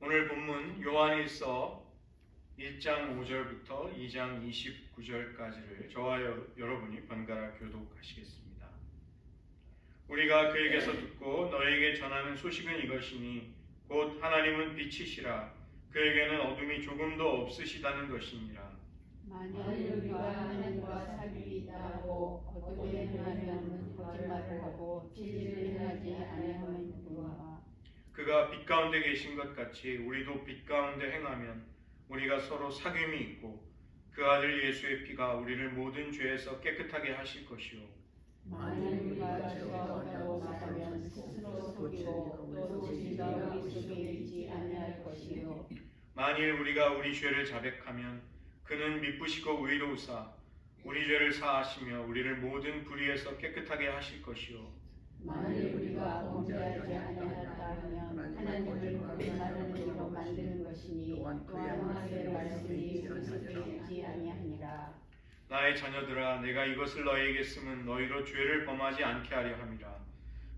오늘 본문 요한일서 1장 5절부터 2장 29절까지를 저와 여러분이 번갈아 교독하시겠습니다. 우리가 그에게서 듣고 너에게 전하는 소식은 이것이니 곧 하나님은 빛이시라 그에게는 어둠이 조금도 없으시다는 것이니라. 만일 우리가 하나님과 사귐이 있다고 어떻게 행하면 거짓말을 하고 진리를 행하지 아니하면 부르노라. 그가 빛 가운데 계신 것 같이 우리도 빛 가운데 행하면 우리가 서로 사귐이 있고 그 아들 예수의 피가 우리를 모든 죄에서 깨끗하게 하실 것이요. 만일 우리가 죄가 없다고 말하면 스스로 속이고 또 진리가 우리 속에 있지 아니할 것이요. 만일 우리가 우리 죄를 자백하면 그는 미쁘시고 의로우사 우리 죄를 사하시며 우리를 모든 불의에서 깨끗하게 하실 것이요. 만일 우리가 범죄하지 아니하였다 하면 하나님을 거짓말하는 이로 만드는 것이니 또한 그의 말씀이 우리 속에 있지 아니하니라. 나의 자녀들아 내가 이것을 너희에게 쓰면 너희로 죄를 범하지 않게 하려 함이라.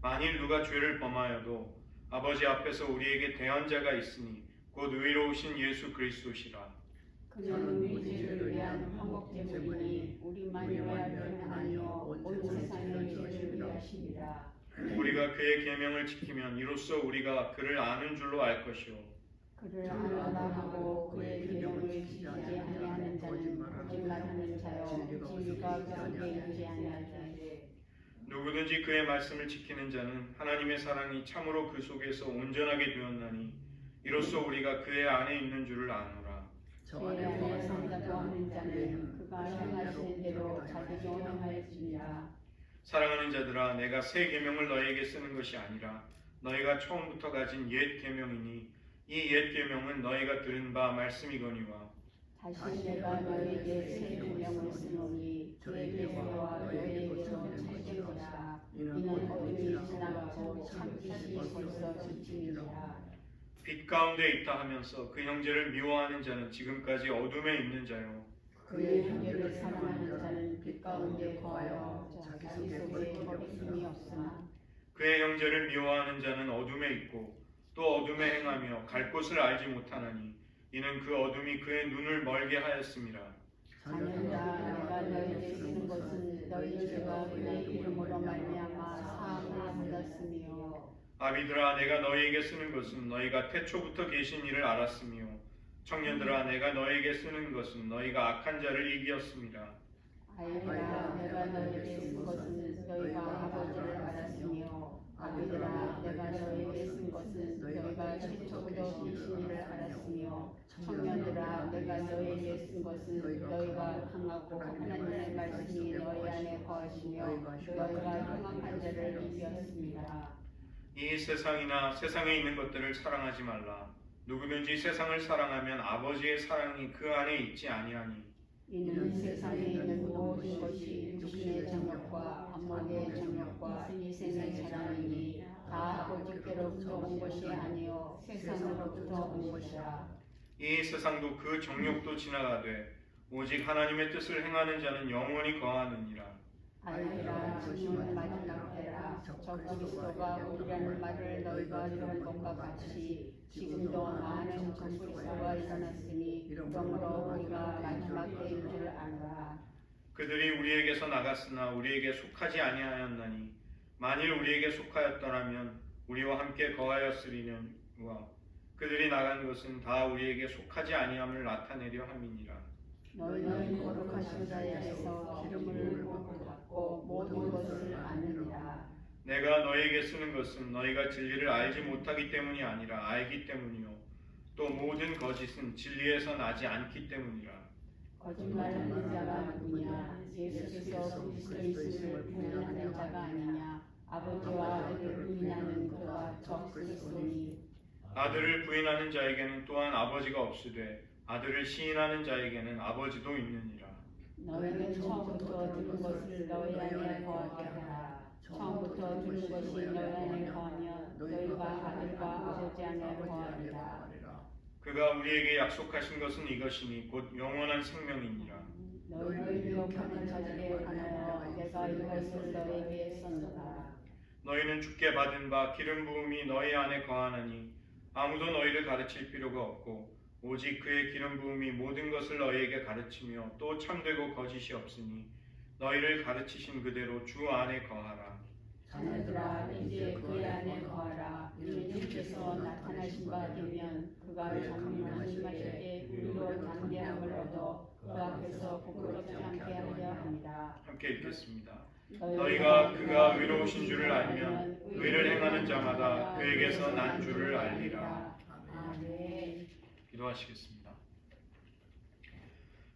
만일 누가 죄를 범하여도 아버지 앞에서 우리에게 대언자가 있으니 곧 의로우신 예수 그리스도시라. 그는 우리 죄를 위한 화목제물이니 우리만이 위하면 아니요 온 세상의 죄를 위하심이라. 우리가 그의 계명을 지키면 이로써 우리가 그를 아는 줄로 알 것이요. 그를 알아다 하고 그의 계명을 지키지 아니하는 자는 거짓말하는 자요 진리가 그에게 있지 아니하되. 누구든지 그의 말씀을 지키는 자는 하나님의 사랑이 참으로 그 속에서 온전하게 되었나니 이로써 우리가 그의 안에 있는 줄을 아노라. 죄 안에 산다고 하는 자는 그가 행하시는 대로 자기도 행하였으니라. 사랑하는 자들아 내가 새 계명을 너희에게 쓰는 것이 아니라 너희가 처음부터 가진 옛 계명이니 이 옛 계명은 너희가 들은 바 말씀이거니와. 다시 내가 너희에게 새 계명을 쓰노니 너희에게와 너희에게로 찾을 것이라. 이는 어둠이 지나가고 참 빛이 벌써 비치니라. 빛 가운데 있다 하면서 그 형제를 미워하는 자는 지금까지 어둠에 있는 자요. 그의 형제를 사랑하는 자는 빛 가운데 거하여 자기 속에 거리낌이 없으나 그의 형제를 미워하는 자는 어둠에 있고 또 어둠에 행하며 갈 곳을 알지 못하나니 이는 그 어둠이 그의 눈을 멀게 하였음이라. 자녀들아 내가 너희에게 쓰는 것은 너희 죄가 그의 이름으로 말미암아 사함을 받았으며 아비들아 내가 너희에게 쓰는 것은 너희가 태초부터 계신 이를 알았으며 청년들아 내가 너희에게 쓰는 것은 너희가 악한 자를 이기었습니다. 아이들아 내가 너희에게 쓴 것은 너희가 아버지를 알았으며 아비들아 내가 너희에게 쓴 것은 너희가 태초부터 계신 이를 알았으며 청년들아 내가 너희에게 쓴 것은 너희가 강하고 하나님의 말씀이 너희 안에 거하시며 너희가 흉악한 자를 이기었습니다. 이 세상이나 세상에 있는 것들을 사랑하지 말라. 누구든지 세상을 사랑하면 아버지의 사랑이 그 안에 있지 아니하니 이는 세상에 있는 모든 것이 육신의 정욕과 안목의 정욕과 이생의 사랑이니 다 아버지께로부터 온 것이 아니요 세상으로부터 온 것이라. 이 세상도 그 정욕도 지나가되 오직 하나님의 뜻을 행하는 자는 영원히 거하느니라. 아이들아 주님은 마지막 때라 적 그리스도가 오리라는 말을 너희가 들은 것과 같이 지금도 많은 적 그리스도가 일어났으니 그러므로 우리가 마지막 때인 줄 아노라. 그들이 우리에게서 나갔으나 우리에게 속하지 아니하였나니 만일 우리에게 속하였더라면 우리와 함께 거하였으리니와 그들이 나간 것은 다 우리에게 속하지 아니함을 나타내려 함이니라. 너희는 거룩하신 자에게서 기름을 받고 모든 것을 아느니라. 내가 너희에게 쓰는 것은 너희가 진리를 알지 못하기 때문이 아니라 알기 때문이요 또 모든 거짓은 진리에서 나지 않기 때문이라. 거짓말하는 자가 누구냐? 예수께서 그리스도임을 부인하는 자가 아니냐? 아버지와 아들을 부인하는 그가 적 그리스도니. 아들을 부인하는 자에게는 또한 아버지가 없으되 아들을 시인하는 자에게는 아버지도 있느니라. 너희는 처음부터 들은 것을 너희 안에 거하게 하라. 처음부터 들은 것이 너희 안에 거하면 너희가 아들과 아버지 안에 거하리라. 그가 우리에게 약속하신 것은 이것이니 곧 영원한 생명이니라. 너희를 유혹하는 자들에 관하여 내가 이것을 너희에게 썼노라. 너희는 주께 받은 바 기름 부음이 너희 안에 거하나니 아무도 너희를 가르칠 필요가 없고 오직 그의 기름 부음이 모든 것을 너희에게 가르치며 또 참되고 거짓이 없으니 너희를 가르치신 그대로 주 안에 거하라. 자녀들아 이제 그의 안에 거하라. 이는 주께서 나타나신 바 되면 그가 정말 말씀하실 때 우리로 담대함을 얻어 그 앞에서 부끄럽지 않게 하려 합니다. 함께 읽겠습니다. 너희가 그가 의로우신 줄을 알면 의를 행하는 자마다 그에게서 난 줄을 알리라. 아멘. 기도하시겠습니다.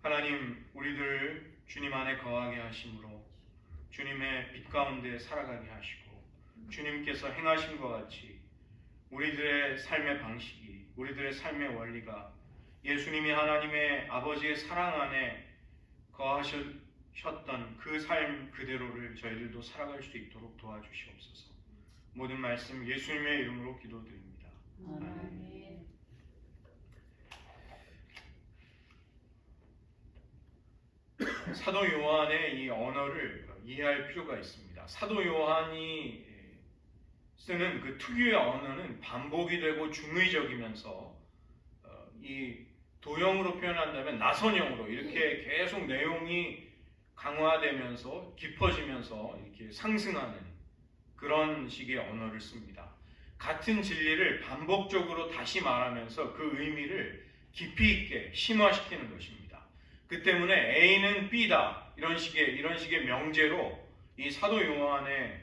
하나님, 우리들 주님 안에 거하게 하심으로 주님의 빛 가운데 살아가게 하시고 주님께서 행하신 것 같이 우리들의 삶의 방식이, 우리들의 삶의 원리가 예수님이 하나님의 아버지의 사랑 안에 거하셨던 그 삶 그대로를 저희들도 살아갈 수 있도록 도와주시옵소서. 모든 말씀 예수님의 이름으로 기도드립니다. 아멘. 사도 요한의 이 언어를 이해할 필요가 있습니다. 사도 요한이 쓰는 그 특유의 언어는 반복이 되고 중의적이면서 이 도형으로 표현한다면 나선형으로 이렇게 계속 내용이 강화되면서 깊어지면서 이렇게 상승하는 그런 식의 언어를 씁니다. 같은 진리를 반복적으로 다시 말하면서 그 의미를 깊이 있게 심화시키는 것입니다. 그 때문에 A는 B다 이런 식의 명제로 이 사도 요한의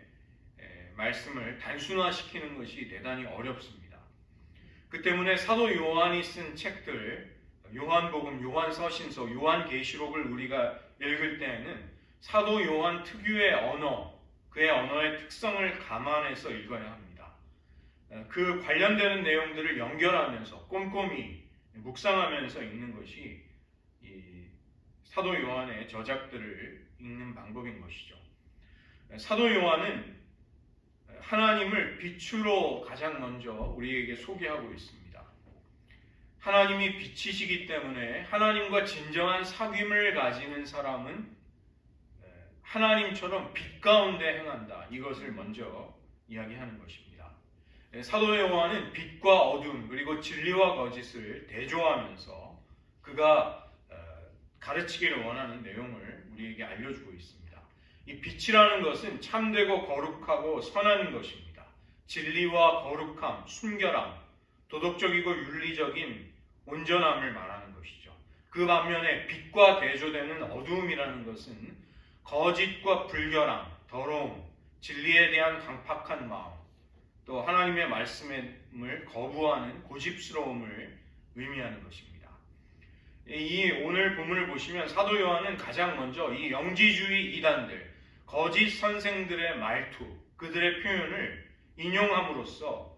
말씀을 단순화시키는 것이 대단히 어렵습니다. 그 때문에 사도 요한이 쓴 책들, 요한복음, 요한서신서, 요한계시록을 우리가 읽을 때에는 사도 요한 특유의 언어, 그의 언어의 특성을 감안해서 읽어야 합니다. 그 관련되는 내용들을 연결하면서 꼼꼼히 묵상하면서 읽는 것이 이 사도 요한의 저작들을 읽는 방법인 것이죠. 사도 요한은 하나님을 빛으로 가장 먼저 우리에게 소개하고 있습니다. 하나님이 빛이시기 때문에 하나님과 진정한 사귐을 가지는 사람은 하나님처럼 빛 가운데 행한다. 이것을 먼저 이야기하는 것입니다. 사도 요한은 빛과 어둠 그리고 진리와 거짓을 대조하면서 그가 가르치기를 원하는 내용을 우리에게 알려주고 있습니다. 이 빛이라는 것은 참되고 거룩하고 선한 것입니다. 진리와 거룩함, 순결함, 도덕적이고 윤리적인 온전함을 말하는 것이죠. 그 반면에 빛과 대조되는 어두움이라는 것은 거짓과 불결함, 더러움, 진리에 대한 강팍한 마음, 또 하나님의 말씀을 거부하는 고집스러움을 의미하는 것입니다. 이 오늘 본문을 보시면 사도 요한은 가장 먼저 이 영지주의 이단들, 거짓 선생들의 말투, 그들의 표현을 인용함으로써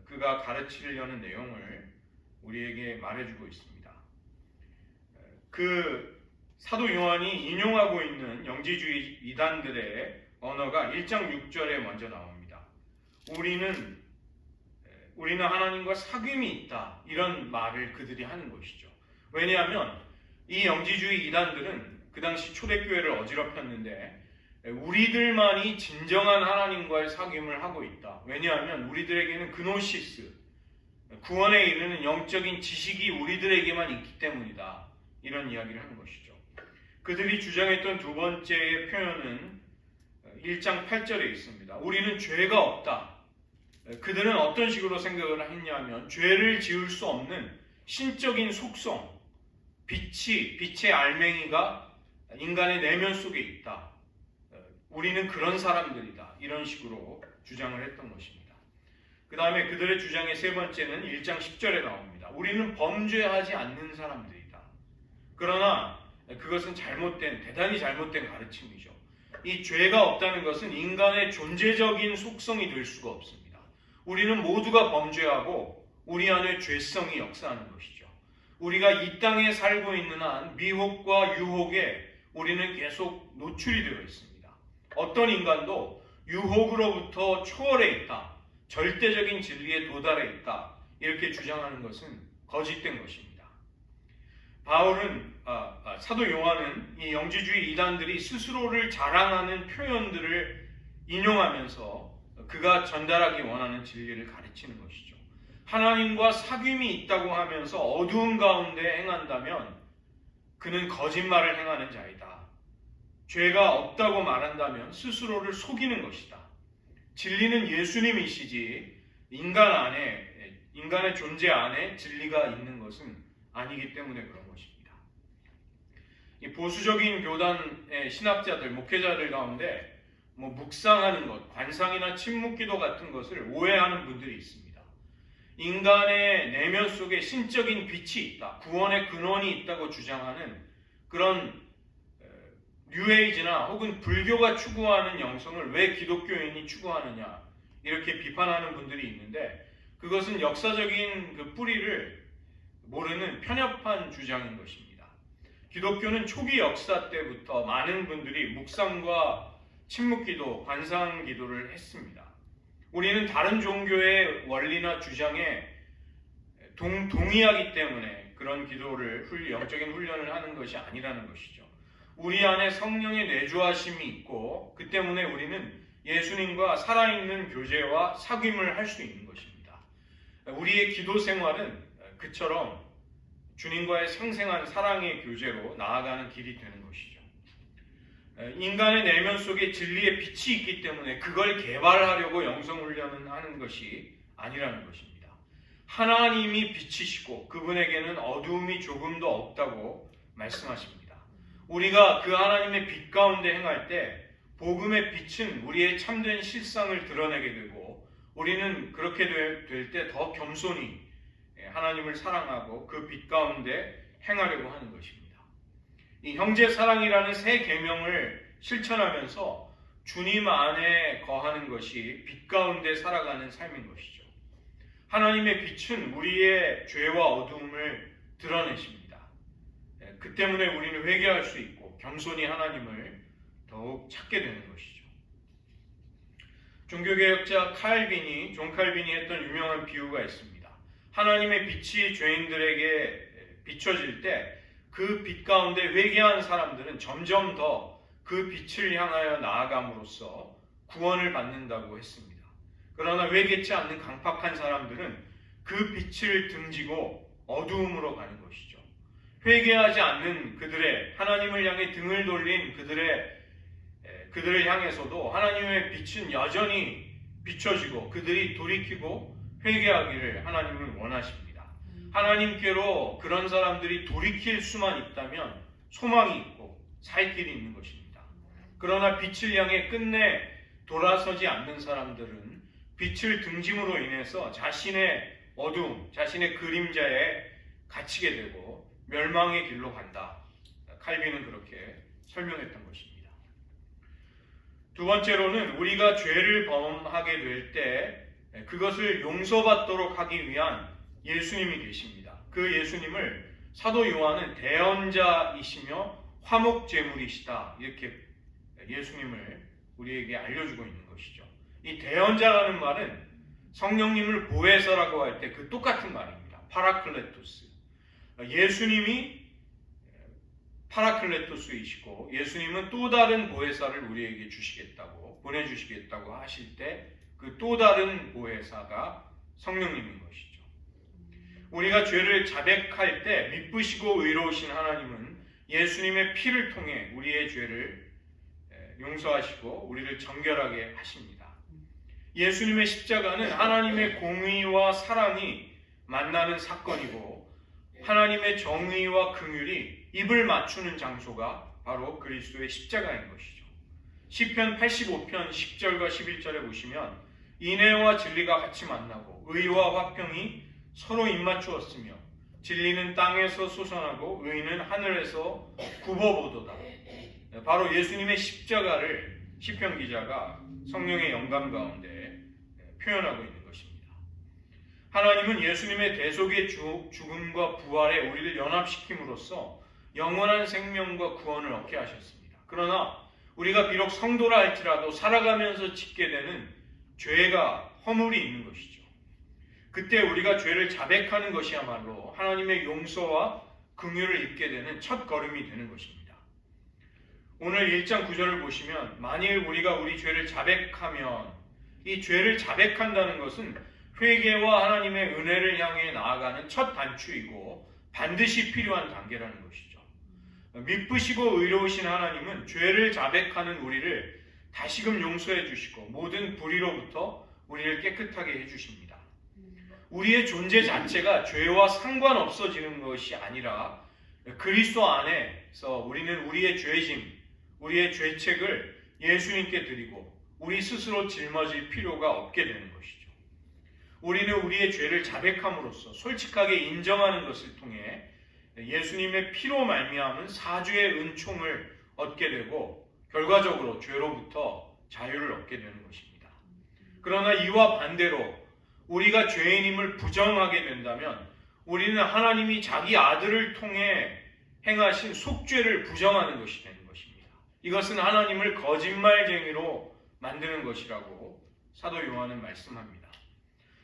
그가 가르치려는 내용을 우리에게 말해주고 있습니다. 그 사도 요한이 인용하고 있는 영지주의 이단들의 언어가 1장 6절에 먼저 나옵니다. 우리는 하나님과 사귐이 있다. 이런 말을 그들이 하는 것이죠. 왜냐하면 이 영지주의 이단들은 그 당시 초대교회를 어지럽혔는데 우리들만이 진정한 하나님과의 사귐을 하고 있다. 왜냐하면 우리들에게는 그노시스, 구원에 이르는 영적인 지식이 우리들에게만 있기 때문이다. 이런 이야기를 하는 것이죠. 그들이 주장했던 두 번째의 표현은 1장 8절에 있습니다. 우리는 죄가 없다. 그들은 어떤 식으로 생각을 했냐면 죄를 지을 수 없는 신적인 속성, 빛의 알맹이가 인간의 내면 속에 있다. 우리는 그런 사람들이다. 이런 식으로 주장을 했던 것입니다. 그 다음에 그들의 주장의 세 번째는 1장 10절에 나옵니다. 우리는 범죄하지 않는 사람들이다. 그러나 그것은 대단히 잘못된 가르침이죠. 이 죄가 없다는 것은 인간의 존재적인 속성이 될 수가 없습니다. 우리는 모두가 범죄하고 우리 안에 죄성이 역사하는 것이죠. 우리가 이 땅에 살고 있는 한 미혹과 유혹에 우리는 계속 노출이 되어 있습니다. 어떤 인간도 유혹으로부터 초월해 있다. 절대적인 진리에 도달해 있다. 이렇게 주장하는 것은 거짓된 것입니다. 사도 요한은 이 영지주의 이단들이 스스로를 자랑하는 표현들을 인용하면서 그가 전달하기 원하는 진리를 가르치는 것이죠. 하나님과 사귐이 있다고 하면서 어두운 가운데 행한다면 그는 거짓말을 행하는 자이다. 죄가 없다고 말한다면 스스로를 속이는 것이다. 진리는 예수님이시지 인간의 존재 안에 진리가 있는 것은 아니기 때문에 그런 것입니다. 이 보수적인 교단의 신학자들, 목회자들 가운데 묵상하는 것, 관상이나 침묵기도 같은 것을 오해하는 분들이 있습니다. 인간의 내면 속에 신적인 빛이 있다, 구원의 근원이 있다고 주장하는 그런 뉴에이지나 혹은 불교가 추구하는 영성을 왜 기독교인이 추구하느냐 이렇게 비판하는 분들이 있는데, 그것은 역사적인 그 뿌리를 모르는 편협한 주장인 것입니다. 기독교는 초기 역사 때부터 많은 분들이 묵상과 침묵기도, 관상기도를 했습니다. 우리는 다른 종교의 원리나 주장에 동의하기 때문에 그런 기도를 영적인 훈련을 하는 것이 아니라는 것이죠. 우리 안에 성령의 내주하심이 있고 그 때문에 우리는 예수님과 살아있는 교제와 사귐을 할 수 있는 것입니다. 우리의 기도 생활은 그처럼 주님과의 생생한 사랑의 교제로 나아가는 길이 되는 것이죠. 인간의 내면 속에 진리의 빛이 있기 때문에 그걸 개발하려고 영성훈련을 하는 것이 아니라는 것입니다. 하나님이 빛이시고 그분에게는 어두움이 조금도 없다고 말씀하십니다. 우리가 그 하나님의 빛 가운데 행할 때 복음의 빛은 우리의 참된 실상을 드러내게 되고, 우리는 그렇게 될 때 더 겸손히 하나님을 사랑하고 그 빛 가운데 행하려고 하는 것입니다. 이 형제 사랑이라는 새 계명을 실천하면서 주님 안에 거하는 것이 빛 가운데 살아가는 삶인 것이죠. 하나님의 빛은 우리의 죄와 어두움을 드러내십니다. 그 때문에 우리는 회개할 수 있고 겸손히 하나님을 더욱 찾게 되는 것이죠. 종교개혁자 존 칼빈이 했던 유명한 비유가 있습니다. 하나님의 빛이 죄인들에게 비춰질 때 그 빛 가운데 회개한 사람들은 점점 더 그 빛을 향하여 나아감으로써 구원을 받는다고 했습니다. 그러나 회개치 않는 강팍한 사람들은 그 빛을 등지고 어두움으로 가는 것이죠. 회개하지 않는 그들의, 하나님을 향해 등을 돌린 그들을 향해서도 하나님의 빛은 여전히 비춰지고 그들이 돌이키고 회개하기를 하나님은 원하십니다. 하나님께로 그런 사람들이 돌이킬 수만 있다면 소망이 있고 살 길이 있는 것입니다. 그러나 빛을 향해 끝내 돌아서지 않는 사람들은 빛을 등짐으로 인해서 자신의 어두움, 자신의 그림자에 갇히게 되고 멸망의 길로 간다. 칼빈은 그렇게 설명했던 것입니다. 두 번째로는 우리가 죄를 범하게 될 때 그것을 용서받도록 하기 위한 예수님이 계십니다. 그 예수님을 사도 요한은 대언자이시며 화목제물이시다, 이렇게 예수님을 우리에게 알려주고 있는 것이죠. 이 대언자라는 말은 성령님을 보혜사라고 할 때 그 똑같은 말입니다. 파라클레토스. 예수님이 파라클레토스이시고 예수님은 또 다른 보혜사를 우리에게 보내주시겠다고 하실 때 그 또 다른 보혜사가 성령님인 것이죠. 우리가 죄를 자백할 때 미쁘시고 의로우신 하나님은 예수님의 피를 통해 우리의 죄를 용서하시고 우리를 정결하게 하십니다. 예수님의 십자가는 하나님의 공의와 사랑이 만나는 사건이고 하나님의 정의와 긍휼이 입을 맞추는 장소가 바로 그리스도의 십자가인 것이죠. 시편 85편 10절과 11절에 보시면 인애와 진리가 같이 만나고 의와 화평이 서로 입맞추었으며 진리는 땅에서 솟아나고 의는 하늘에서 굽어보도다. 바로 예수님의 십자가를 시편 기자가 성령의 영감 가운데 표현하고 있는 것입니다. 하나님은 예수님의 대속의 죽음과 부활에 우리를 연합시킴으로써 영원한 생명과 구원을 얻게 하셨습니다. 그러나 우리가 비록 성도라 할지라도 살아가면서 짓게 되는 죄가 허물이 있는 것이죠. 그때 우리가 죄를 자백하는 것이야말로 하나님의 용서와 긍휼을 입게 되는 첫 걸음이 되는 것입니다. 오늘 1장 9절을 보시면 만일 우리가 우리 죄를 자백하면, 이 죄를 자백한다는 것은 회개와 하나님의 은혜를 향해 나아가는 첫 단추이고 반드시 필요한 단계라는 것이죠. 미쁘시고 의로우신 하나님은 죄를 자백하는 우리를 다시금 용서해 주시고 모든 불의로부터 우리를 깨끗하게 해주십니다. 우리의 존재 자체가 죄와 상관없어지는 것이 아니라 그리스도 안에서 우리는 우리의 죄짐, 우리의 죄책을 예수님께 드리고 우리 스스로 짊어질 필요가 없게 되는 것이죠. 우리는 우리의 죄를 자백함으로써 솔직하게 인정하는 것을 통해 예수님의 피로 말미암은 사주의 은총을 얻게 되고 결과적으로 죄로부터 자유를 얻게 되는 것입니다. 그러나 이와 반대로 우리가 죄인임을 부정하게 된다면 우리는 하나님이 자기 아들을 통해 행하신 속죄를 부정하는 것이 되는 것입니다. 이것은 하나님을 거짓말쟁이로 만드는 것이라고 사도 요한은 말씀합니다.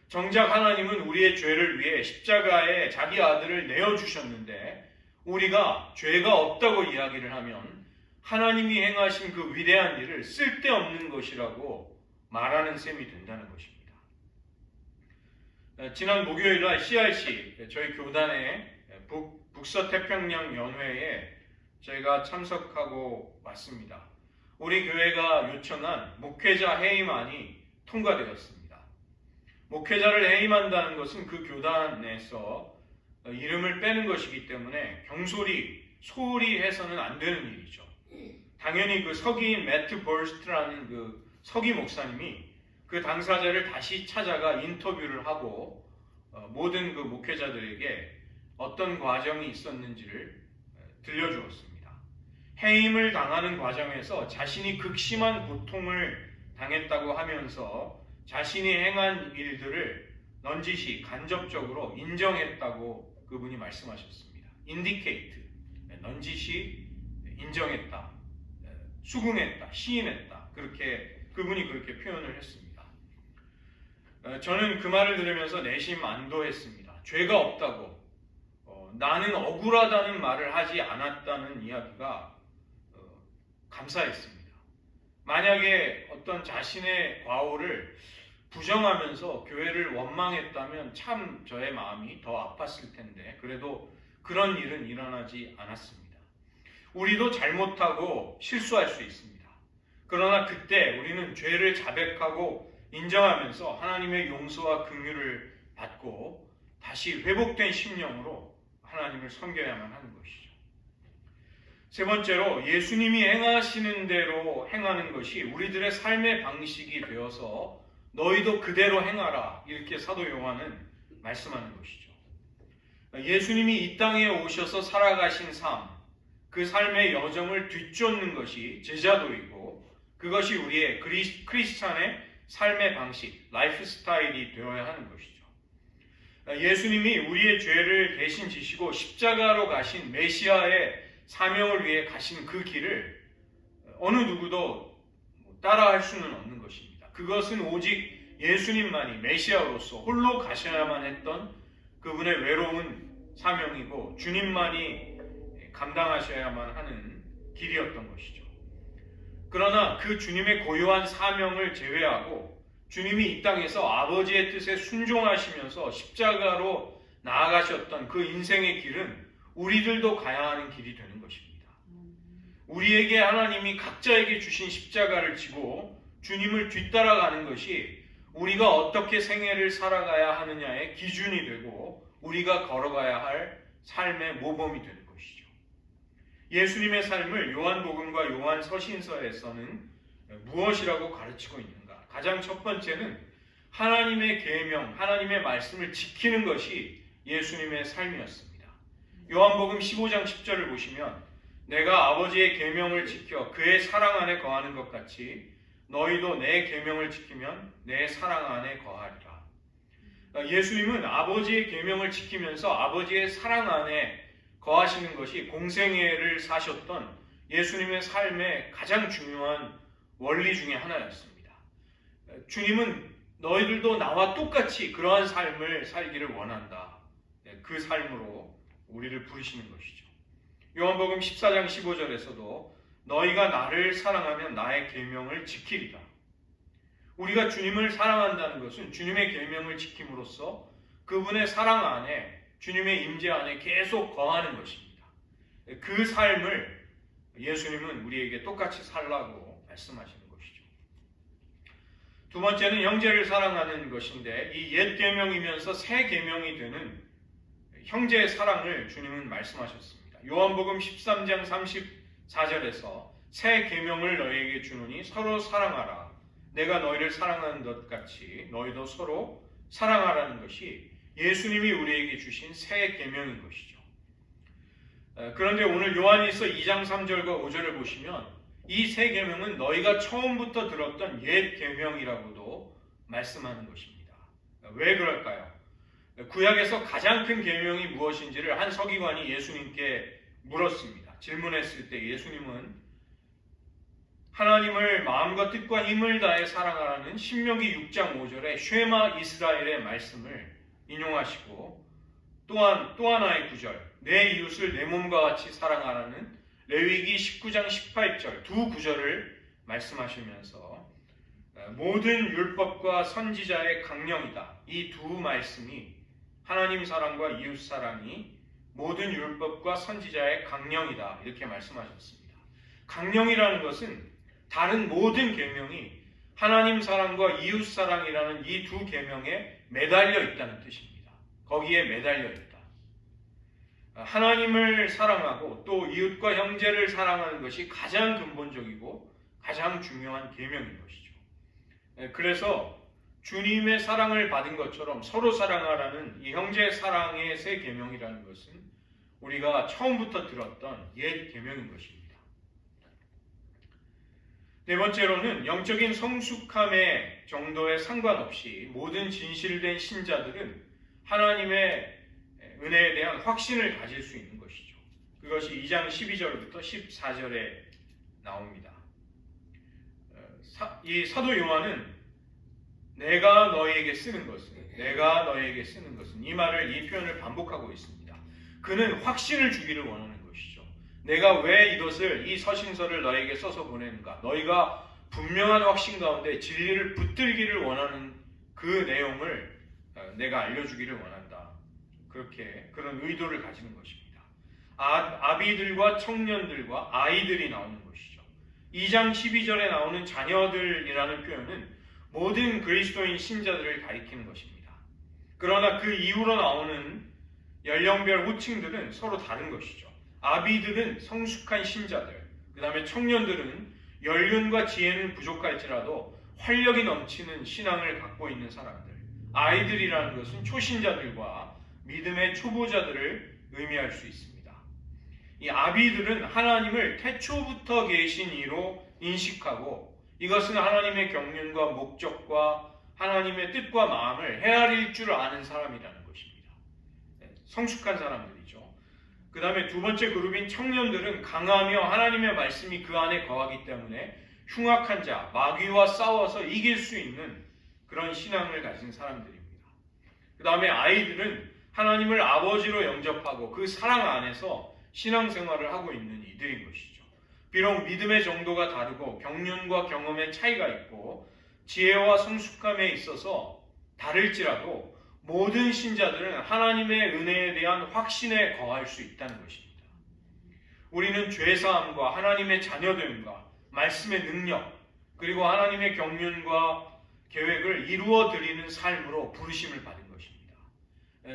정작 하나님은 우리의 죄를 위해 십자가에 자기 아들을 내어주셨는데 우리가 죄가 없다고 이야기를 하면 하나님이 행하신 그 위대한 일을 쓸데없는 것이라고 말하는 셈이 된다는 것입니다. 지난 목요일날 CRC 저희 교단의 북서태평양 연회에 저희가 참석하고 왔습니다. 우리 교회가 요청한 목회자 해임안이 통과되었습니다. 목회자를 해임한다는 것은 그 교단에서 이름을 빼는 것이기 때문에 소홀히 해서는 안 되는 일이죠. 당연히 그 서기인 매트 벌스트라는 그 서기 목사님이 그 당사자를 다시 찾아가 인터뷰를 하고 모든 그 목회자들에게 어떤 과정이 있었는지를 들려주었습니다. 해임을 당하는 과정에서 자신이 극심한 고통을 당했다고 하면서 자신이 행한 일들을 넌지시 간접적으로 인정했다고 그분이 말씀하셨습니다. indicate, 넌지시 인정했다, 수긍했다, 시인했다. 그분이 그렇게 표현을 했습니다. 저는 그 말을 들으면서 내심 안도했습니다. 죄가 없다고, 나는 억울하다는 말을 하지 않았다는 이야기가 감사했습니다. 만약에 어떤 자신의 과오를 부정하면서 교회를 원망했다면 참 저의 마음이 더 아팠을 텐데 그래도 그런 일은 일어나지 않았습니다. 우리도 잘못하고 실수할 수 있습니다. 그러나 그때 우리는 죄를 자백하고 인정하면서 하나님의 용서와 긍휼을 받고 다시 회복된 심령으로 하나님을 섬겨야만 하는 것이죠. 세 번째로 예수님이 행하시는 대로 행하는 것이 우리들의 삶의 방식이 되어서 너희도 그대로 행하라, 이렇게 사도 요한은 말씀하는 것이죠. 예수님이 이 땅에 오셔서 살아가신 삶, 그 삶의 여정을 뒤쫓는 것이 제자도이고 그것이 우리의 크리스찬의 삶의 방식, 라이프 스타일이 되어야 하는 것이죠. 예수님이 우리의 죄를 대신 지시고 십자가로 가신 메시아의 사명을 위해 가신 그 길을 어느 누구도 따라할 수는 없는 것입니다. 그것은 오직 예수님만이 메시아로서 홀로 가셔야만 했던 그분의 외로운 사명이고 주님만이 감당하셔야만 하는 길이었던 것이죠. 그러나 그 주님의 고유한 사명을 제외하고 주님이 이 땅에서 아버지의 뜻에 순종하시면서 십자가로 나아가셨던 그 인생의 길은 우리들도 가야 하는 길이 되는 것입니다. 우리에게 하나님이 각자에게 주신 십자가를 지고 주님을 뒤따라가는 것이 우리가 어떻게 생애를 살아가야 하느냐의 기준이 되고 우리가 걸어가야 할 삶의 모범이 되는 것이죠. 예수님의 삶을 요한복음과 요한서신서에서는 무엇이라고 가르치고 있는가? 가장 첫 번째는 하나님의 계명, 하나님의 말씀을 지키는 것이 예수님의 삶이었습니다. 요한복음 15장 10절을 보시면 내가 아버지의 계명을 지켜 그의 사랑 안에 거하는 것 같이 너희도 내 계명을 지키면 내 사랑 안에 거하리라. 예수님은 아버지의 계명을 지키면서 아버지의 사랑 안에 거하시는 것이 공생애를 사셨던 예수님의 삶의 가장 중요한 원리 중에 하나였습니다. 주님은 너희들도 나와 똑같이 그러한 삶을 살기를 원한다. 그 삶으로 우리를 부르시는 것이죠. 요한복음 14장 15절에서도 너희가 나를 사랑하면 나의 계명을 지키리라. 우리가 주님을 사랑한다는 것은 주님의 계명을 지킴으로써 그분의 사랑 안에, 주님의 임재 안에 계속 거하는 것입니다. 그 삶을 예수님은 우리에게 똑같이 살라고 말씀하시는 것이죠. 두 번째는 형제를 사랑하는 것인데, 이 옛 계명이면서 새 계명이 되는 형제의 사랑을 주님은 말씀하셨습니다. 요한복음 13장 34절에서 새 계명을 너희에게 주노니 서로 사랑하라. 내가 너희를 사랑하는 것 같이 너희도 서로 사랑하라는 것이 예수님이 우리에게 주신 새 계명인 것이죠. 그런데 오늘 요한일서 2장 3절과 5절을 보시면 이 새 계명은 너희가 처음부터 들었던 옛 계명이라고도 말씀하는 것입니다. 왜 그럴까요? 구약에서 가장 큰 계명이 무엇인지를 한 서기관이 예수님께 물었습니다. 질문했을 때 예수님은 하나님을 마음과 뜻과 힘을 다해 사랑하라는 신명기 6장 5절의 쉐마 이스라엘의 말씀을 인용하시고, 또한 또 하나의 구절, 내 이웃을 내 몸과 같이 사랑하라는 레위기 19장 18절 두 구절을 말씀하시면서 모든 율법과 선지자의 강령이다. 이 두 말씀이 하나님 사랑과 이웃 사랑이 모든 율법과 선지자의 강령이다. 이렇게 말씀하셨습니다. 강령이라는 것은 다른 모든 계명이 하나님 사랑과 이웃 사랑이라는 이 두 계명에 매달려 있다는 뜻입니다. 거기에 매달려 있다. 하나님을 사랑하고 또 이웃과 형제를 사랑하는 것이 가장 근본적이고 가장 중요한 계명인 것이죠. 그래서 주님의 사랑을 받은 것처럼 서로 사랑하라는 이 형제 사랑의 새 계명이라는 것은 우리가 처음부터 들었던 옛 계명인 것입니다. 네 번째로는 영적인 성숙함의 정도에 상관없이 모든 진실된 신자들은 하나님의 은혜에 대한 확신을 가질 수 있는 것이죠. 그것이 2장 12절부터 14절에 나옵니다. 이 사도 요한은 내가 너희에게 쓰는 것은 이 말을, 이 표현을 반복하고 있습니다. 그는 확신을 주기를 원하는 것이죠. 내가 왜 이것을, 이 서신서를 너에게 써서 보내는가? 너희가 분명한 확신 가운데 진리를 붙들기를 원하는 그 내용을 내가 알려주기를 원한다. 그런 의도를 가지는 것입니다. 아비들과 청년들과 아이들이 나오는 것이죠. 2장 12절에 나오는 자녀들이라는 표현은 모든 그리스도인 신자들을 가리키는 것입니다. 그러나 그 이후로 나오는 연령별 호칭들은 서로 다른 것이죠. 아비들은 성숙한 신자들, 그 다음에 청년들은 연륜과 지혜는 부족할지라도 활력이 넘치는 신앙을 갖고 있는 사람들, 아이들이라는 것은 초신자들과 믿음의 초보자들을 의미할 수 있습니다. 이 아비들은 하나님을 태초부터 계신 이로 인식하고 이것은 하나님의 경륜과 목적과 하나님의 뜻과 마음을 헤아릴 줄 아는 사람이라는 것입니다. 성숙한 사람들이죠. 그 다음에 두 번째 그룹인 청년들은 강하며 하나님의 말씀이 그 안에 거하기 때문에 흉악한 자, 마귀와 싸워서 이길 수 있는 그런 신앙을 가진 사람들입니다. 그 다음에 아이들은 하나님을 아버지로 영접하고 그 사랑 안에서 신앙생활을 하고 있는 이들인 것이죠. 비록 믿음의 정도가 다르고 경륜과 경험의 차이가 있고 지혜와 성숙함에 있어서 다를지라도 모든 신자들은 하나님의 은혜에 대한 확신에 거할 수 있다는 것입니다. 우리는 죄사함과 하나님의 자녀됨과 말씀의 능력, 그리고 하나님의 경륜과 계획을 이루어 드리는 삶으로 부르심을 받은 것입니다.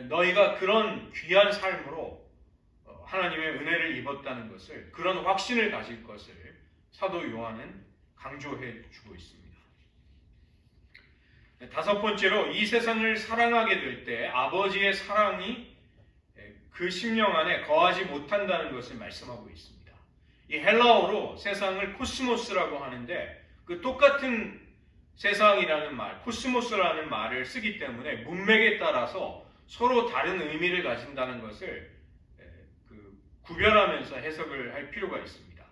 너희가 그런 귀한 삶으로 하나님의 은혜를 입었다는 것을, 그런 확신을 가질 것을 사도 요한은 강조해 주고 있습니다. 다섯 번째로, 이 세상을 사랑하게 될 때 아버지의 사랑이 그 심령 안에 거하지 못한다는 것을 말씀하고 있습니다. 이 헬라어로 세상을 코스모스라고 하는데, 그 똑같은 세상이라는 말, 코스모스라는 말을 쓰기 때문에 문맥에 따라서 서로 다른 의미를 가진다는 것을 구별하면서 해석을 할 필요가 있습니다.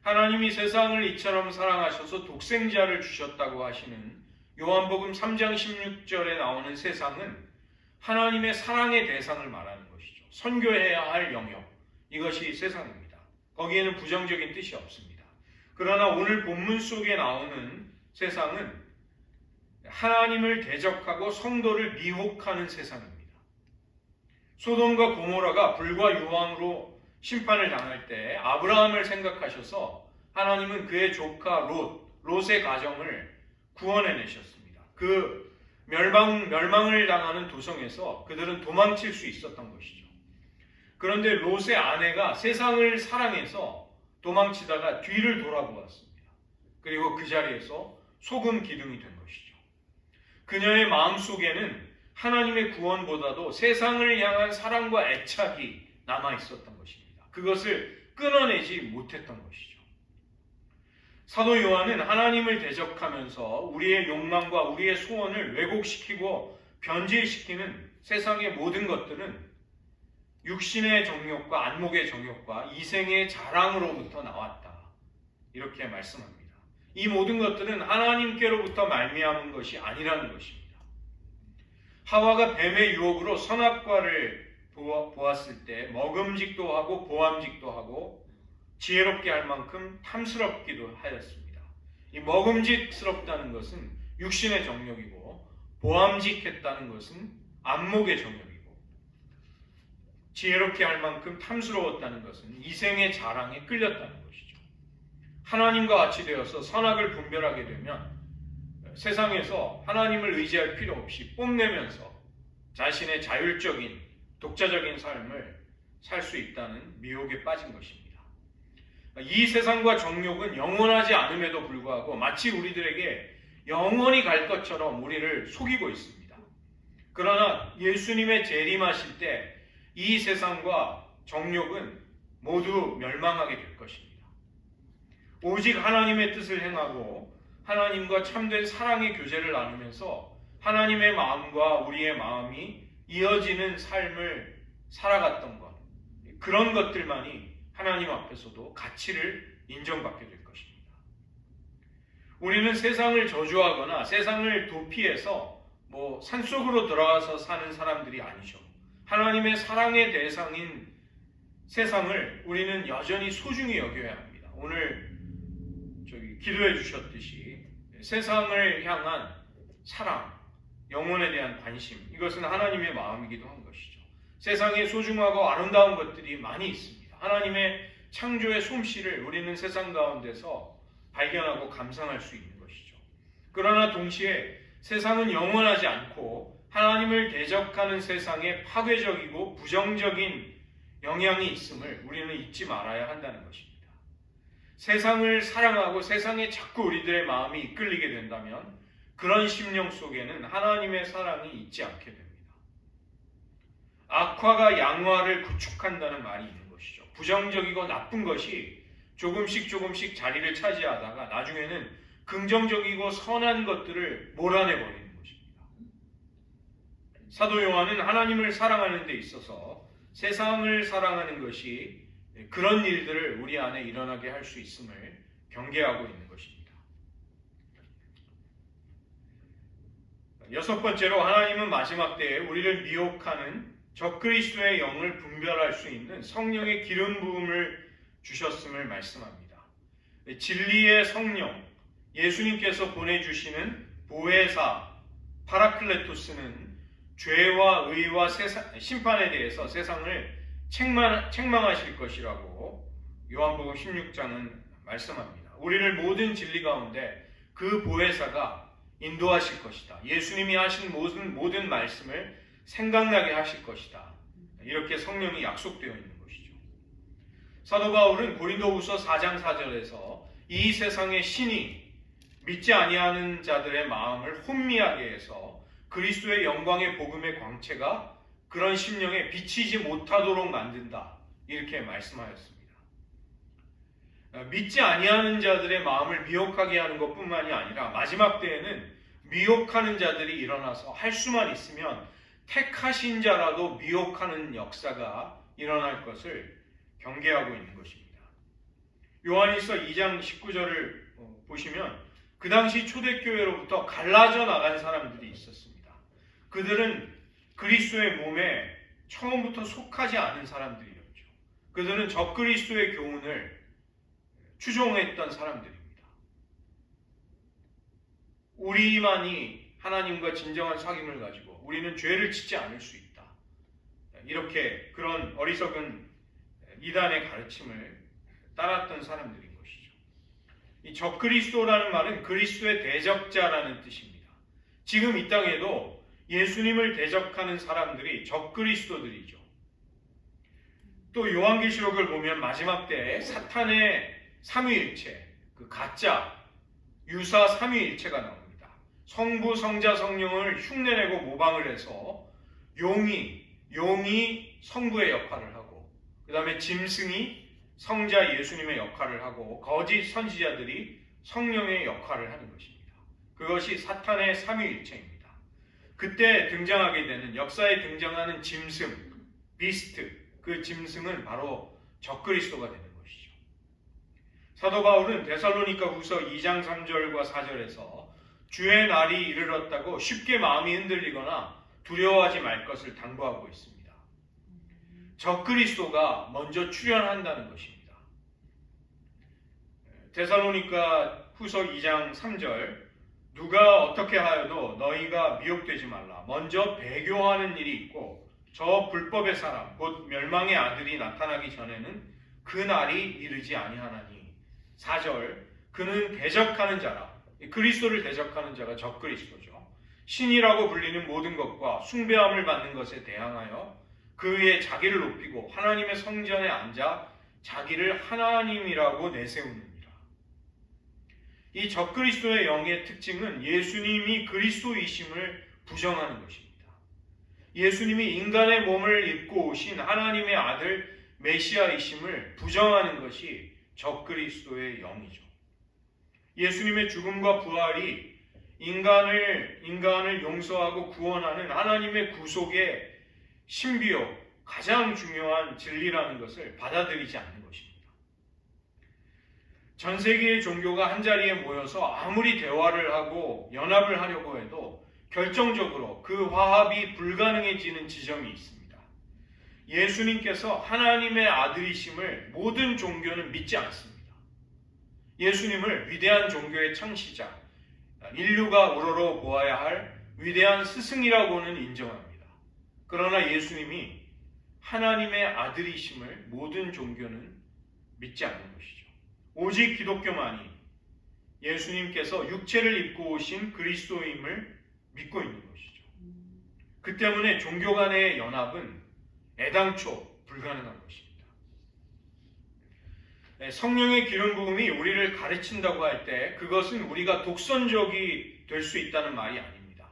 하나님이 세상을 이처럼 사랑하셔서 독생자를 주셨다고 하시는 요한복음 3장 16절에 나오는 세상은 하나님의 사랑의 대상을 말하는 것이죠. 선교해야 할 영역, 이것이 세상입니다. 거기에는 부정적인 뜻이 없습니다. 그러나 오늘 본문 속에 나오는 세상은 하나님을 대적하고 성도를 미혹하는 세상입니다. 소돔과 고모라가 불과 유황으로 심판을 당할 때 아브라함을 생각하셔서 하나님은 그의 조카 롯의 가정을 구원해내셨습니다. 그 멸망을 당하는 도성에서 그들은 도망칠 수 있었던 것이죠. 그런데 롯의 아내가 세상을 사랑해서 도망치다가 뒤를 돌아보았습니다. 그리고 그 자리에서 소금 기둥이 된 것이죠. 그녀의 마음속에는 하나님의 구원보다도 세상을 향한 사랑과 애착이 남아 있었던 것입니다. 그것을 끊어내지 못했던 것이죠. 사도 요한은 하나님을 대적하면서 우리의 욕망과 우리의 소원을 왜곡시키고 변질시키는 세상의 모든 것들은 육신의 정욕과 안목의 정욕과 이생의 자랑으로부터 나왔다. 이렇게 말씀합니다. 이 모든 것들은 하나님께로부터 말미암은 것이 아니라는 것입니다. 하와가 뱀의 유혹으로 선악과를 보았을 때 먹음직도 하고 보암직도 하고 지혜롭게 할 만큼 탐스럽기도 하였습니다. 이 먹음직스럽다는 것은 육신의 정욕이고 보암직했다는 것은 안목의 정욕이고 지혜롭게 할 만큼 탐스러웠다는 것은 이생의 자랑에 끌렸다는 것이죠. 하나님과 같이 되어서 선악을 분별하게 되면 세상에서 하나님을 의지할 필요 없이 뽐내면서 자신의 자율적인 독자적인 삶을 살 수 있다는 미혹에 빠진 것입니다. 이 세상과 정욕은 영원하지 않음에도 불구하고 마치 우리들에게 영원히 갈 것처럼 우리를 속이고 있습니다. 그러나 예수님의 재림하실 때 이 세상과 정욕은 모두 멸망하게 될 것입니다. 오직 하나님의 뜻을 행하고 하나님과 참된 사랑의 교제를 나누면서 하나님의 마음과 우리의 마음이 이어지는 삶을 살아갔던 것, 그런 것들만이 하나님 앞에서도 가치를 인정받게 될 것입니다. 우리는 세상을 저주하거나 세상을 도피해서 산속으로 들어가서 사는 사람들이 아니죠. 하나님의 사랑의 대상인 세상을 우리는 여전히 소중히 여겨야 합니다. 오늘 기도해 주셨듯이 세상을 향한 사랑, 영혼에 대한 관심, 이것은 하나님의 마음이기도 한 것이죠. 세상에 소중하고 아름다운 것들이 많이 있습니다. 하나님의 창조의 솜씨를 우리는 세상 가운데서 발견하고 감상할 수 있는 것이죠. 그러나 동시에 세상은 영원하지 않고 하나님을 대적하는 세상에 파괴적이고 부정적인 영향이 있음을 우리는 잊지 말아야 한다는 것입니다. 세상을 사랑하고 세상에 자꾸 우리들의 마음이 이끌리게 된다면 그런 심령 속에는 하나님의 사랑이 있지 않게 됩니다. 악화가 양화를 구축한다는 말이 있는 것이죠. 부정적이고 나쁜 것이 조금씩 자리를 차지하다가 나중에는 긍정적이고 선한 것들을 몰아내버리는 것입니다. 사도 요한은 하나님을 사랑하는 데 있어서 세상을 사랑하는 것이 그런 일들을 우리 안에 일어나게 할 수 있음을 경계하고 있는 것입니다. 여섯 번째로 하나님은 마지막 때에 우리를 미혹하는 적그리스도의 영을 분별할 수 있는 성령의 기름 부음을 주셨음을 말씀합니다. 진리의 성령, 예수님께서 보내주시는 보혜사 파라클레토스는 죄와 의와 심판에 대해서 세상을 책망하실 것이라고 요한복음 16장은 말씀합니다. 우리를 모든 진리 가운데 그 보혜사가 인도하실 것이다. 예수님이 하신 모든 말씀을 생각나게 하실 것이다. 이렇게 성령이 약속되어 있는 것이죠. 사도 바울은 고린도후서 4장 4절에서 이 세상의 신이 믿지 아니하는 자들의 마음을 혼미하게 해서 그리스도의 영광의 복음의 광채가 그런 심령에 비치지 못하도록 만든다. 이렇게 말씀하였습니다. 믿지 아니하는 자들의 마음을 미혹하게 하는 것뿐만이 아니라 마지막 때에는 미혹하는 자들이 일어나서 할 수만 있으면 택하신 자라도 미혹하는 역사가 일어날 것을 경계하고 있는 것입니다. 요한일서 2장 19절을 보시면 그 당시 초대교회로부터 갈라져 나간 사람들이 있었습니다. 그들은 그리스도의 몸에 처음부터 속하지 않은 사람들이었죠. 그들은 적그리스도의 교훈을 추종했던 사람들입니다. 우리만이 하나님과 진정한 사귐을 가지고 우리는 죄를 짓지 않을 수 있다. 이렇게 그런 어리석은 이단의 가르침을 따랐던 사람들인 것이죠. 이 적그리스도라는 말은 그리스도의 대적자라는 뜻입니다. 지금 이 땅에도 예수님을 대적하는 사람들이 적그리스도들이죠. 또 요한계시록을 보면 마지막 때에 사탄의 삼위일체, 그 가짜 유사 삼위일체가 나옵니다. 성부, 성자, 성령을 흉내내고 모방을 해서 용이 성부의 역할을 하고, 그 다음에 짐승이 성자 예수님의 역할을 하고, 거짓 선지자들이 성령의 역할을 하는 것입니다. 그것이 사탄의 삼위일체입니다. 그때 등장하게 되는, 역사에 등장하는 짐승, 비스트, 그 짐승은 바로 적그리스도가 되는 것이죠. 사도 바울은 데살로니가 후서 2장 3절과 4절에서 주의 날이 이르렀다고 쉽게 마음이 흔들리거나 두려워하지 말 것을 당부하고 있습니다. 적그리스도가 먼저 출현한다는 것입니다. 데살로니가 후서 2장 3절, 누가 어떻게 하여도 너희가 미혹되지 말라. 먼저 배교하는 일이 있고 저 불법의 사람 곧 멸망의 아들이 나타나기 전에는 그 날이 이르지 아니하나니. 4절, 그는 대적하는 자라. 그리스도를 대적하는 자가 적그리스도죠. 신이라고 불리는 모든 것과 숭배함을 받는 것에 대항하여 그 위에 자기를 높이고 하나님의 성전에 앉아 자기를 하나님이라고 내세우느니라. 이 적그리스도의 영의 특징은 예수님이 그리스도이심을 부정하는 것입니다. 예수님이 인간의 몸을 입고 오신 하나님의 아들 메시아이심을 부정하는 것이 적그리스도의 영이죠. 예수님의 죽음과 부활이 인간을 용서하고 구원하는 하나님의 구속의 신비요, 가장 중요한 진리라는 것을 받아들이지 않는 것입니다. 전 세계의 종교가 한자리에 모여서 아무리 대화를 하고 연합을 하려고 해도 결정적으로 그 화합이 불가능해지는 지점이 있습니다. 예수님께서 하나님의 아들이심을 모든 종교는 믿지 않습니다. 예수님을 위대한 종교의 창시자, 인류가 우러러 보아야 할 위대한 스승이라고는 인정합니다. 그러나 예수님이 하나님의 아들이심을 모든 종교는 믿지 않는 것이죠. 오직 기독교만이 예수님께서 육체를 입고 오신 그리스도임을 믿고 있는 것이죠. 그 때문에 종교 간의 연합은 애당초 불가능한 것입니다. 성령의 기름 부음이 우리를 가르친다고 할 때 그것은 우리가 독선적이 될 수 있다는 말이 아닙니다.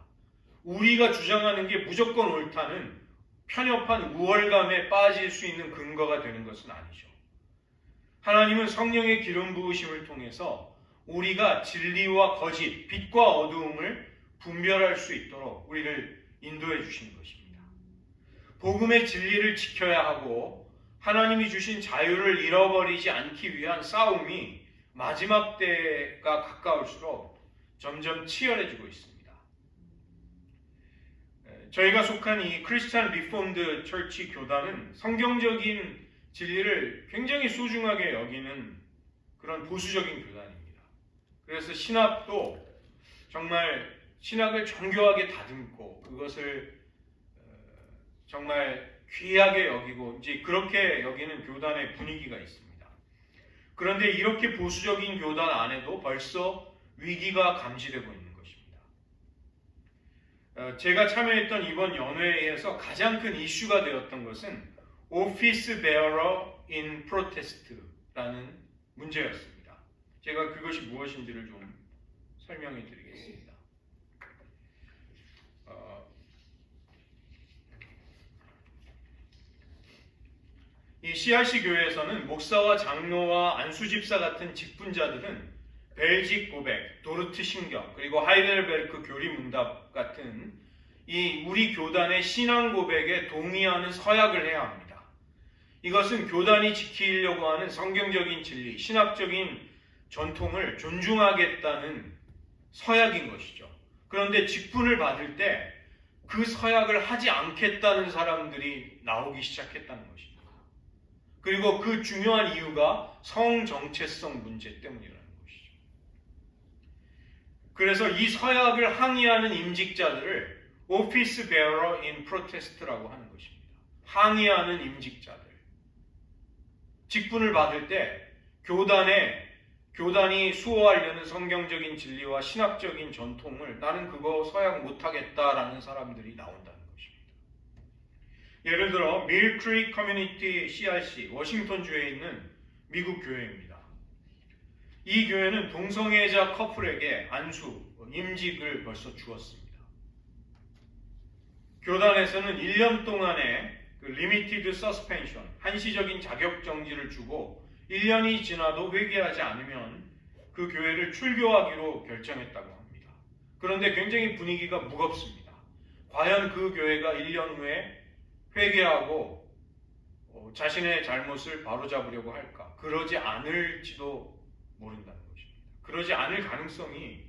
우리가 주장하는 게 무조건 옳다는 편협한 우월감에 빠질 수 있는 근거가 되는 것은 아니죠. 하나님은 성령의 기름 부으심을 통해서 우리가 진리와 거짓, 빛과 어두움을 분별할 수 있도록 우리를 인도해 주시는 것입니다. 복음의 진리를 지켜야 하고 하나님이 주신 자유를 잃어버리지 않기 위한 싸움이 마지막 때가 가까울수록 점점 치열해지고 있습니다. 저희가 속한 이 크리스찬 리폼드 처치 교단은 성경적인 진리를 굉장히 소중하게 여기는 그런 보수적인 교단입니다. 그래서 신학도 정말 신학을 정교하게 다듬고 그것을 정말 귀하게 여기고 이제 그렇게 여기는 교단의 분위기가 있습니다. 그런데 이렇게 보수적인 교단 안에도 벌써 위기가 감지되고 있는 것입니다. 제가 참여했던 이번 연회에서 가장 큰 이슈가 되었던 것은 Office Bearer in Protest라는 문제였습니다. 제가 그것이 무엇인지를 좀 설명해 드리겠습니다. 이 CRC 교회에서는 목사와 장로와 안수집사 같은 직분자들은 벨직 고백, 도르트 신경, 그리고 하이델베르크 교리문답 같은 이 우리 교단의 신앙 고백에 동의하는 서약을 해야 합니다. 이것은 교단이 지키려고 하는 성경적인 진리, 신학적인 전통을 존중하겠다는 서약인 것이죠. 그런데 직분을 받을 때 그 서약을 하지 않겠다는 사람들이 나오기 시작했다는 것입니다. 그리고 그 중요한 이유가 성정체성 문제 때문이라는 것이죠. 그래서 이 서약을 항의하는 임직자들을 Office Bearer in Protest라고 하는 것입니다. 항의하는 임직자들. 직분을 받을 때 교단이 수호하려는 성경적인 진리와 신학적인 전통을 나는 그거 서약 못하겠다라는 사람들이 나온다는 것입니다. 예를 들어 밀 크릭 커뮤니티 CRC 워싱턴주에 있는 미국 교회입니다. 이 교회는 동성애자 커플에게 임직을 벌써 주었습니다. 교단에서는 1년 동안의 리미티드 서스펜션, 한시적인 자격 정지를 주고 1년이 지나도 회개하지 않으면 그 교회를 출교하기로 결정했다고 합니다. 그런데 굉장히 분위기가 무겁습니다. 과연 그 교회가 1년 후에 회개하고 자신의 잘못을 바로잡으려고 할까? 그러지 않을지도 모른다는 것입니다. 그러지 않을 가능성이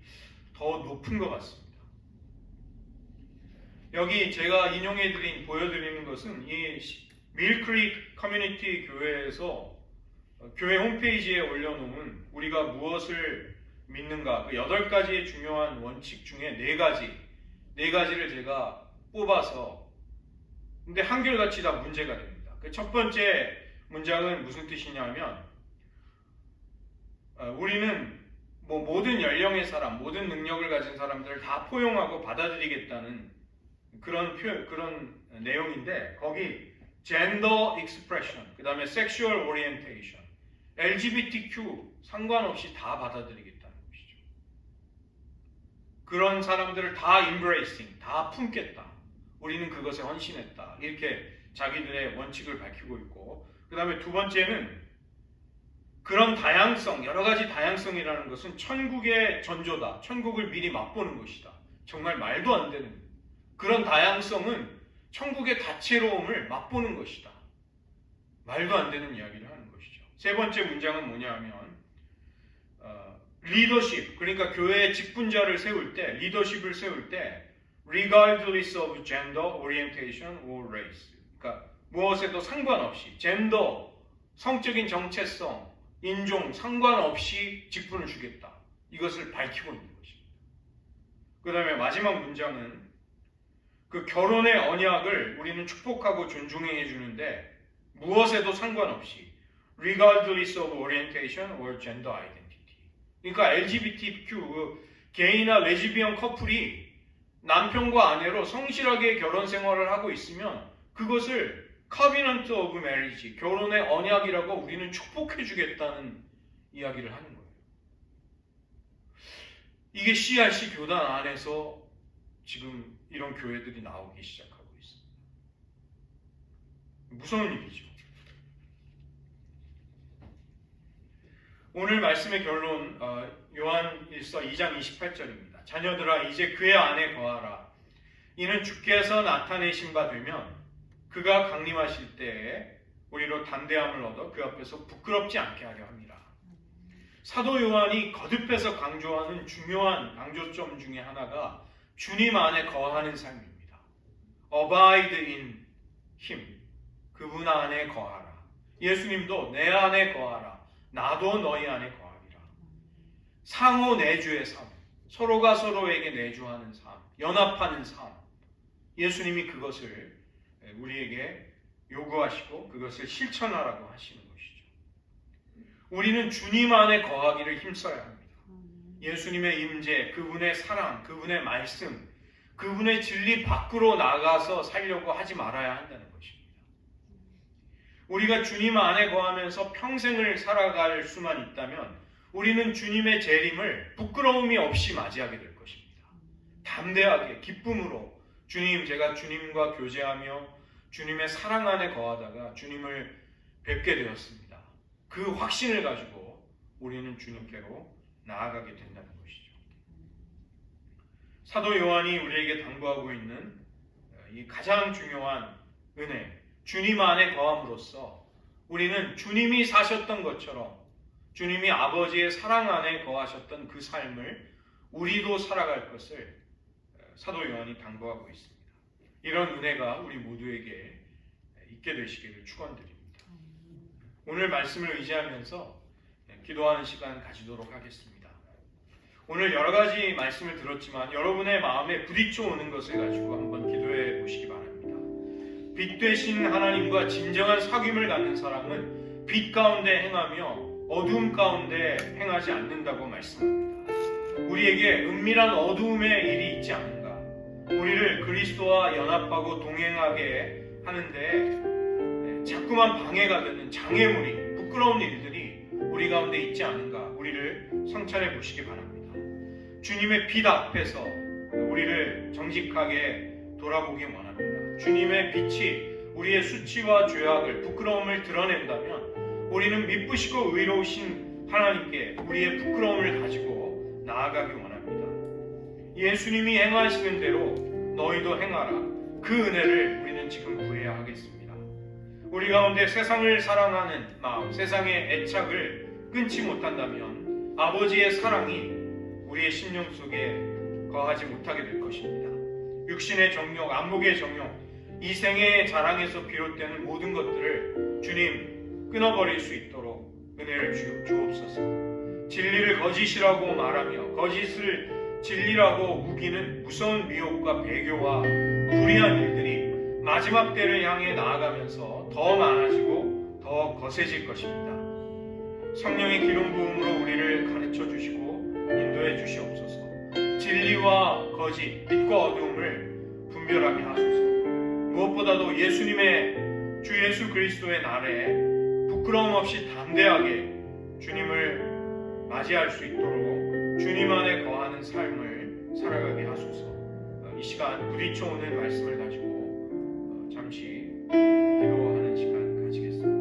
더 높은 것 같습니다. 여기 제가 보여드리는 것은 이 밀크릭 커뮤니티 교회에서 교회 홈페이지에 올려놓은 우리가 무엇을 믿는가 그 8가지의 중요한 원칙 중에 4가지를 제가 뽑아서 근데 한결같이 다 문제가 됩니다. 그 첫 번째 문장은 무슨 뜻이냐면 우리는 모든 연령의 사람, 모든 능력을 가진 사람들을 다 포용하고 받아들이겠다는 그런 내용인데 거기 gender expression, 그 다음에 sexual orientation, LGBTQ 상관없이 다 받아들이겠다는 것이죠. 그런 사람들을 다 embracing, 다 품겠다. 우리는 그것에 헌신했다. 이렇게 자기들의 원칙을 밝히고 있고 그 다음에 두 번째는 그런 다양성, 여러 가지 다양성이라는 것은 천국의 전조다. 천국을 미리 맛보는 것이다. 정말 말도 안 되는 그런 다양성은 천국의 다채로움을 맛보는 것이다. 말도 안 되는 이야기를 하는 것이죠. 세 번째 문장은 뭐냐면 리더십, 그러니까 교회의 직분자를 세울 때, 리더십을 세울 때 regardless of gender, orientation or race, 그러니까 무엇에도 상관없이 젠더, 성적인 정체성, 인종 상관없이 직분을 주겠다. 이것을 밝히고 있는 것입니다. 그 다음에 마지막 문장은 그 결혼의 언약을 우리는 축복하고 존중해 주는데 무엇에도 상관없이 regardless of orientation or gender identity. 그러니까 LGBTQ 게이나 레즈비언 커플이 남편과 아내로 성실하게 결혼 생활을 하고 있으면 그것을 covenant of marriage, 결혼의 언약이라고 우리는 축복해 주겠다는 이야기를 하는 거예요. 이게 CRC 교단 안에서 지금 이런 교회들이 나오기 시작하고 있습니다. 무서운 일이죠. 오늘 말씀의 결론 요한일서 2장 28절입니다. 자녀들아 이제 그의 안에 거하라. 이는 주께서 나타내신 바 되면 그가 강림하실 때에 우리로 담대함을 얻어 그 앞에서 부끄럽지 않게 하려 합니다. 사도 요한이 거듭해서 강조하는 중요한 강조점 중에 하나가 주님 안에 거하는 삶입니다. Abide in Him. 그분 안에 거하라. 예수님도 내 안에 거하라. 나도 너희 안에 거하리라. 상호 내주의 삶. 서로가 서로에게 내주하는 삶. 연합하는 삶. 예수님이 그것을 우리에게 요구하시고 그것을 실천하라고 하시는 것이죠. 우리는 주님 안에 거하기를 힘써야 합니다. 예수님의 임재, 그분의 사랑, 그분의 말씀, 그분의 진리 밖으로 나가서 살려고 하지 말아야 한다는 것입니다. 우리가 주님 안에 거하면서 평생을 살아갈 수만 있다면 우리는 주님의 재림을 부끄러움이 없이 맞이하게 될 것입니다. 담대하게 기쁨으로 주님, 제가 주님과 교제하며 주님의 사랑 안에 거하다가 주님을 뵙게 되었습니다. 그 확신을 가지고 우리는 주님께로 나아가게 된다는 것이죠. 사도 요한이 우리에게 당부하고 있는 이 가장 중요한 은혜, 주님 안에 거함으로써 우리는 주님이 사셨던 것처럼 주님이 아버지의 사랑 안에 거하셨던 그 삶을 우리도 살아갈 것을 사도 요한이 당부하고 있습니다. 이런 은혜가 우리 모두에게 있게 되시기를 축원드립니다. 오늘 말씀을 의지하면서 기도하는 시간 가지도록 하겠습니다. 오늘 여러 가지 말씀을 들었지만 여러분의 마음에 부딪혀 오는 것을 가지고 한번 기도해 보시기 바랍니다. 빛 되신 하나님과 진정한 사귐을 갖는 사람은 빛 가운데 행하며 어두움 가운데 행하지 않는다고 말씀합니다. 우리에게 은밀한 어두움의 일이 있지 않은가? 우리를 그리스도와 연합하고 동행하게 하는데 자꾸만 방해가 되는 장애물이, 부끄러운 일들이 우리 가운데 있지 않은가? 우리를 성찰해 보시기 바랍니다. 주님의 빛 앞에서 우리를 정직하게 돌아보기 원합니다. 주님의 빛이 우리의 수치와 죄악을, 부끄러움을 드러낸다면 우리는 미쁘시고 의로우신 하나님께 우리의 부끄러움을 가지고 나아가기 원합니다. 예수님이 행하시는 대로 너희도 행하라. 그 은혜를 우리는 지금 구해야 하겠습니다. 우리 가운데 세상을 사랑하는 마음, 세상의 애착을 끊지 못한다면 아버지의 사랑이 우리의 심령 속에 거하지 못하게 될 것입니다. 육신의 정욕, 안목의 정욕, 이생의 자랑에서 비롯되는 모든 것들을 주님 끊어버릴 수 있도록 은혜를 주옵소서. 진리를 거짓이라고 말하며 거짓을 진리라고 우기는 무서운 미혹과 배교와 불의한 일들이 마지막 때를 향해 나아가면서 더 많아지고 더 거세질 것입니다. 성령의 기름 부음으로 우리를 가르쳐 주시고 인도해 주시옵소서. 진리와 거짓, 빛과 어두움을 분별하게 하소서. 무엇보다도 예수님의 주 예수 그리스도의 날에 부끄러움 없이 담대하게 주님을 맞이할 수 있도록 주님 안에 거하는 삶을 살아가게 하소서. 이 시간 부딪혀오는 말씀을 가지고 잠시 기도하는 시간 가지겠습니다.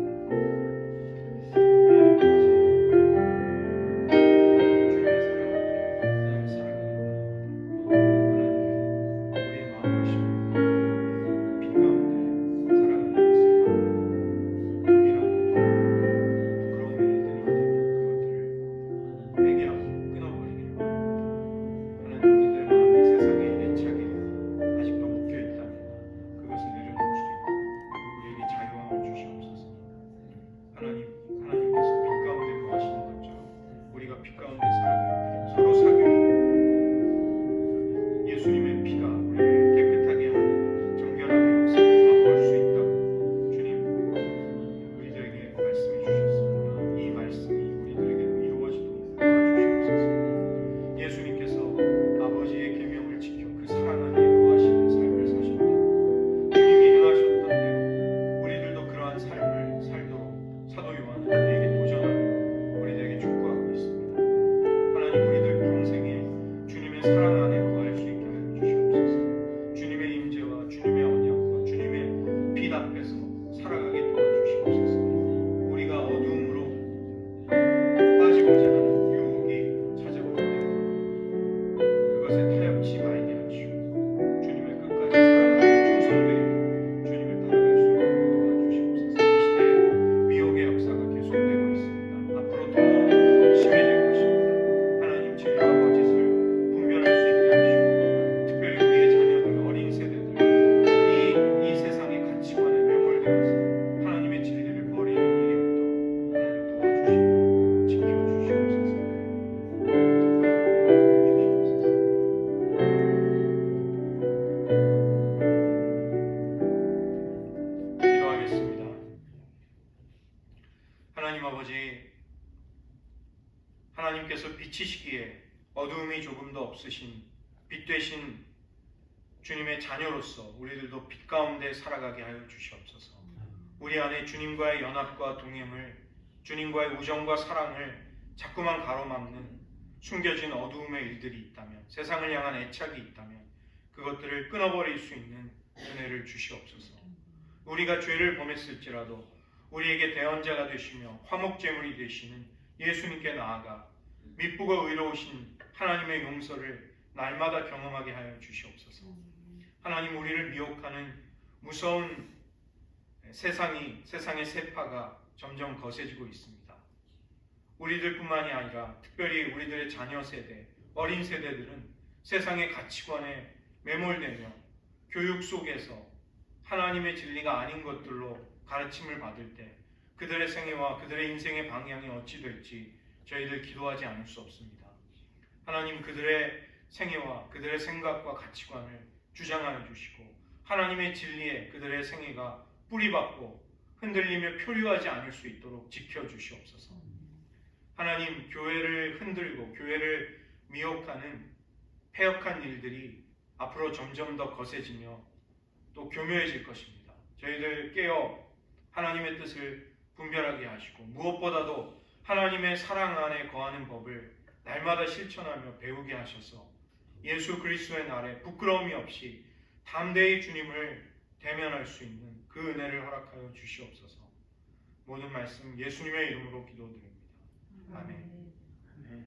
하나님께서 비치시기에 어두움이 조금도 없으신 빛 되신 주님의 자녀로서 우리들도 빛 가운데 살아가게 하여 주시옵소서. 우리 안에 주님과의 연합과 동행을, 주님과의 우정과 사랑을 자꾸만 가로막는 숨겨진 어두움의 일들이 있다면, 세상을 향한 애착이 있다면 그것들을 끊어버릴 수 있는 은혜를 주시옵소서. 우리가 죄를 범했을지라도 우리에게 대언자가 되시며 화목제물이 되시는 예수님께 나아가 미쁘고 의로우신 하나님의 용서를 날마다 경험하게 하여 주시옵소서. 하나님, 우리를 미혹하는 무서운 세상의 세파가 점점 거세지고 있습니다. 우리들뿐만이 아니라 특별히 우리들의 자녀 세대, 어린 세대들은 세상의 가치관에 매몰되며 교육 속에서 하나님의 진리가 아닌 것들로 가르침을 받을 때 그들의 생애와 그들의 인생의 방향이 어찌 될지 저희들 기도하지 않을 수 없습니다. 하나님 그들의 생애와 그들의 생각과 가치관을 주장하여 주시고 하나님의 진리에 그들의 생애가 뿌리박고 흔들리며 표류하지 않을 수 있도록 지켜주시옵소서. 하나님, 교회를 흔들고 교회를 미혹하는 패역한 일들이 앞으로 점점 더 거세지며 또 교묘해질 것입니다. 저희들 깨어 하나님의 뜻을 분별하게 하시고 무엇보다도 하나님의 사랑 안에 거하는 법을 날마다 실천하며 배우게 하셔서 예수 그리스도의 날에 부끄러움이 없이 담대히 주님을 대면할 수 있는 그 은혜를 허락하여 주시옵소서. 모든 말씀 예수님의 이름으로 기도드립니다. 아멘.